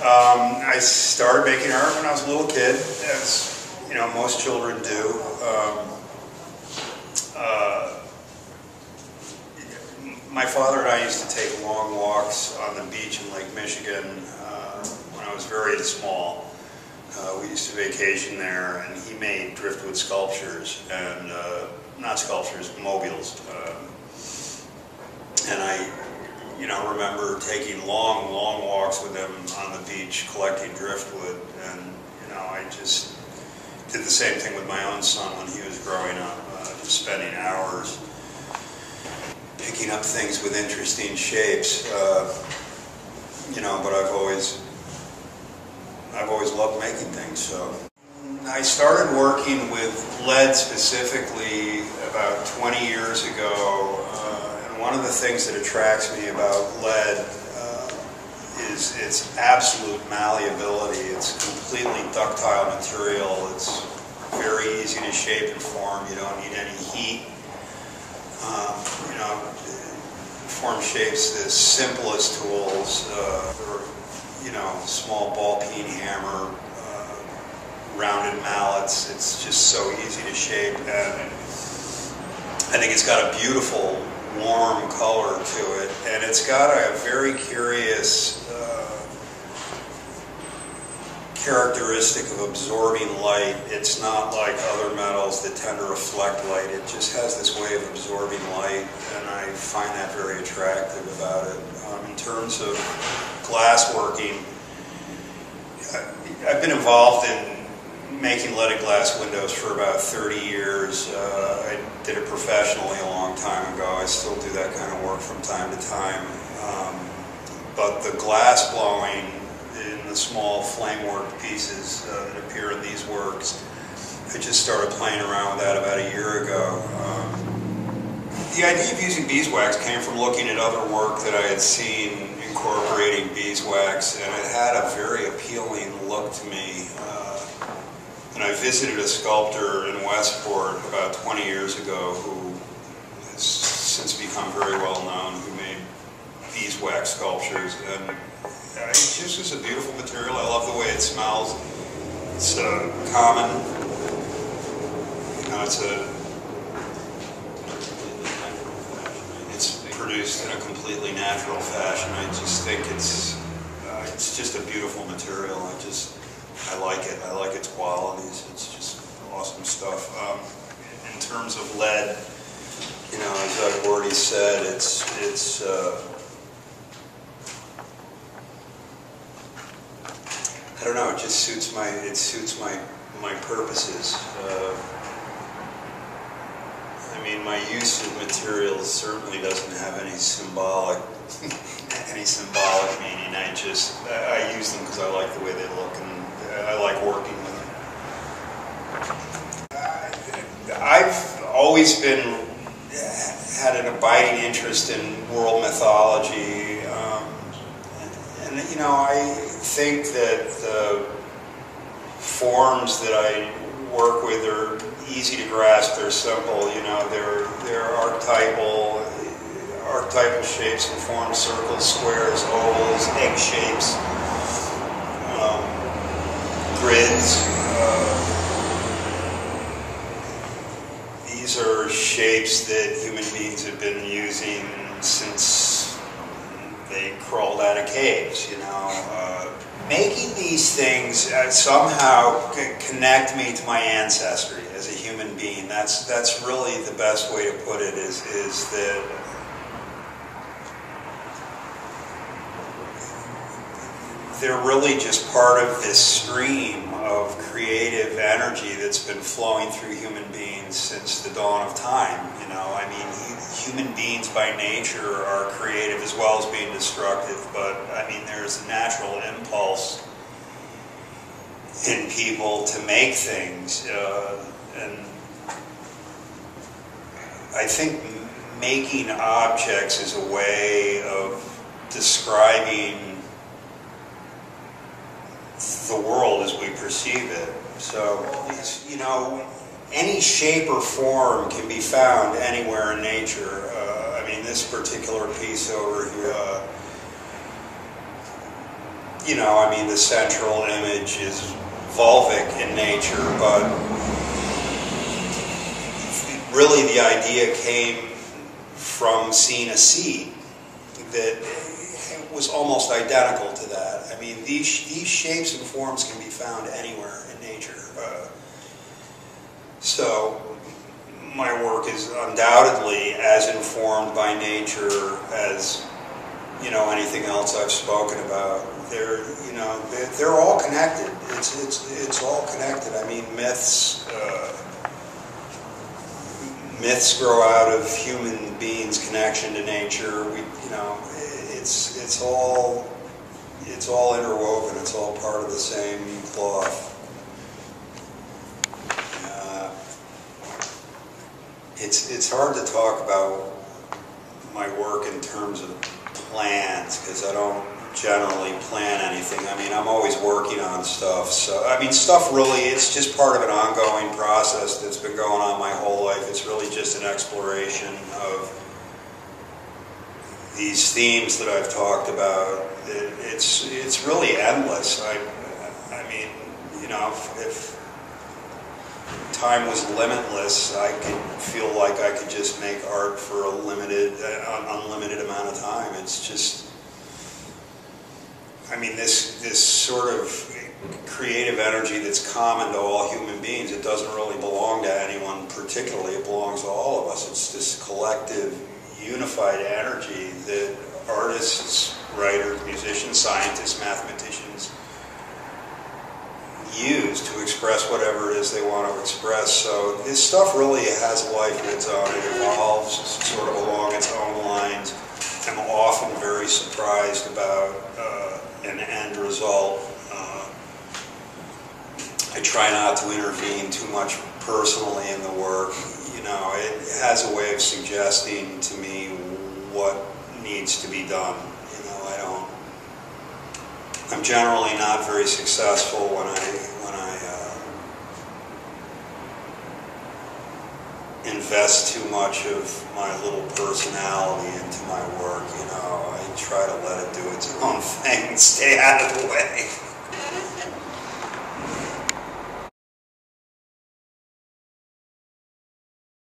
I started making art when I was a little kid, as you know most children do. My father and I used to take long walks on the beach in Lake Michigan when I was very small. We used to vacation there, and he made driftwood sculptures, and not sculptures, mobiles. And I remember taking long walks with him on the beach, collecting driftwood, and I just did the same thing with my own son when he was growing up, just spending hours picking up things with interesting shapes. But I've always loved making things. So I started working with lead specifically about 20 years ago. One of the things that attracts me about lead is its absolute malleability. It's completely ductile material. It's very easy to shape and form. You don't need any heat. Form shapes the simplest tools. Small ball peen hammer, rounded mallets. It's just so easy to shape, and I think it's got a beautiful warm color to it, and it's got a very curious characteristic of absorbing light. It's not like other metals that tend to reflect light. It just has this way of absorbing light, and I find that very attractive about it. In terms of glass working, I've been involved in making leaded glass windows for about 30 years. I did it professionally a long time ago. I still do that kind of work from time to time. But the glass blowing in the small flame-worked pieces that appear in these works, I just started playing around with that about a year ago. The idea of using beeswax came from looking at other work that I had seen incorporating beeswax, and it had a very appealing look to me. And I visited a sculptor in Westport about 20 years ago who has since become very well known, who made beeswax sculptures, and it just is a beautiful material. I love the way it smells. It's common. It's produced in a completely natural fashion. I just think it's just a beautiful material. I like it. I like its qualities. It's just awesome stuff. In terms of lead, as I've already said, it's I don't know. It just suits my purposes. My use of materials certainly doesn't have any symbolic meaning. I use them because I like the way they look, and I like working with them. I've always had an abiding interest in world mythology, and I think that the forms that I work with are easy to grasp. They're simple. They're archetypal shapes and forms: circles, squares, ovals, egg shapes, grids. These are shapes that human beings have been using since they crawled out of caves. Making these things somehow connect me to my ancestry as a human being. That's really the best way to put it, is that they're really just part of this stream of creative energy that's been flowing through human beings since the dawn of time. Human beings by nature are creative as well as being destructive, but there's a natural impulse in people to make things, and I think making objects is a way of describing the world as we perceive it. So, any shape or form can be found anywhere in nature. This particular piece over here, you know, I mean, the central image is vulvic in nature, but really the idea came from seeing a seed that was almost identical to that. I mean, these shapes and forms can be found anywhere in nature. So my work is undoubtedly as informed by nature as, you know, anything else I've spoken about. They're all connected. It's all connected. I mean, myths grow out of human beings' connection to nature. It's all interwoven. It's all part of the same cloth. It's hard to talk about my work in terms of plans because I don't generally plan anything. I mean, I'm always working on stuff. So, I mean, stuff really, it's just part of an ongoing process that's been going on my whole life. It's really just an exploration of these themes that I've talked about. It's really endless. I mean, you know, if time was limitless, I could feel like I could just make art for a unlimited amount of time. It's just, I mean, this sort of creative energy that's common to all human beings, it doesn't really belong to anyone particularly. It belongs to all of us. It's this collective, unified energy that artists, writers, musicians, scientists, mathematicians use to express whatever it is they want to express. So this stuff really has a life of its own. It evolves sort of along its own lines. I'm often very surprised about an end result. I try not to intervene too much personally in the work. You know, it has a way of suggesting to me what needs to be done. You know, I'm generally not very successful when I invest too much of my little personality into my work. You know, I try to let it do its own thing and stay out of the way.